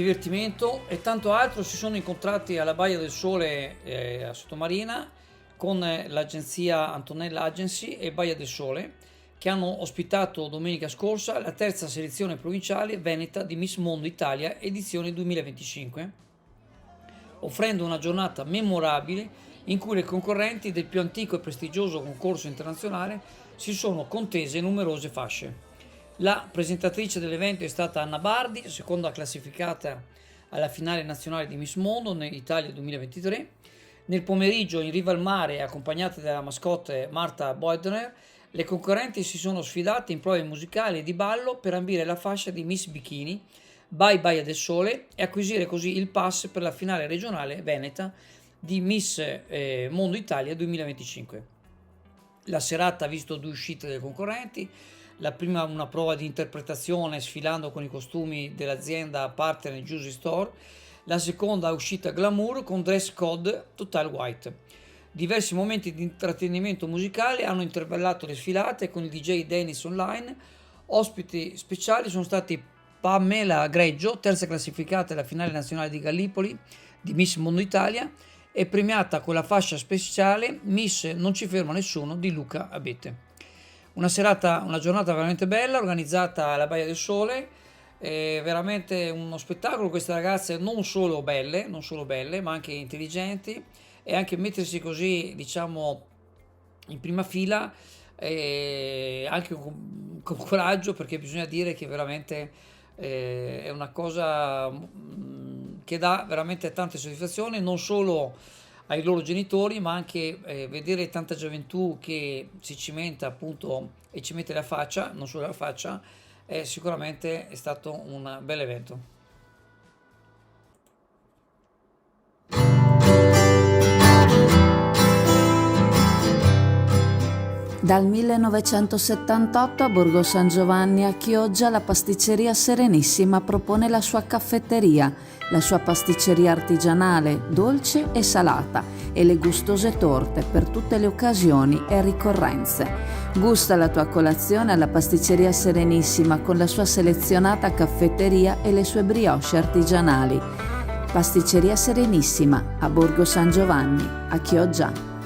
divertimento e tanto altro si sono incontrati alla Baia del Sole a Sottomarina con l'agenzia Antonella Agency e Baia del Sole, che hanno ospitato domenica scorsa la terza selezione provinciale veneta di Miss Mondo Italia edizione 2025, offrendo una giornata memorabile in cui le concorrenti del più antico e prestigioso concorso internazionale si sono contese numerose fasce. La presentatrice dell'evento è stata Anna Bardi, seconda classificata alla finale nazionale di Miss Mondo Italia 2023. Nel pomeriggio in riva al mare, accompagnate dalla mascotte Marta Boydner, le concorrenti si sono sfidate in prove musicali e di ballo per ambire la fascia di Miss Bikini by Baia del Sole e acquisire così il pass per la finale regionale veneta di Miss Mondo Italia 2025. La serata ha visto due uscite delle concorrenti. La prima una prova di interpretazione sfilando con i costumi dell'azienda partner Juicy Store, la seconda uscita glamour con dress code total white. Diversi momenti di intrattenimento musicale hanno intervallato le sfilate con il DJ Dennis Online. Ospiti speciali sono stati Pamela Greggio, terza classificata alla finale nazionale di Gallipoli di Miss Mondo Italia e premiata con la fascia speciale Miss Non ci ferma nessuno di Luca Abete. Una giornata veramente bella, organizzata alla Baia del Sole, veramente uno spettacolo. Queste ragazze non solo belle, ma anche intelligenti, e anche mettersi così, diciamo, in prima fila, anche con coraggio, perché bisogna dire che veramente è una cosa che dà veramente tante soddisfazioni, non solo ai loro genitori, ma anche vedere tanta gioventù che si cimenta appunto e ci mette la faccia, non solo la faccia, sicuramente è stato un bel evento. Dal 1978 a Borgo San Giovanni a Chioggia la pasticceria Serenissima propone la sua caffetteria, la sua pasticceria artigianale, dolce e salata, e le gustose torte per tutte le occasioni e ricorrenze. Gusta la tua colazione alla pasticceria Serenissima con la sua selezionata caffetteria e le sue brioche artigianali. Pasticceria Serenissima a Borgo San Giovanni, a Chioggia.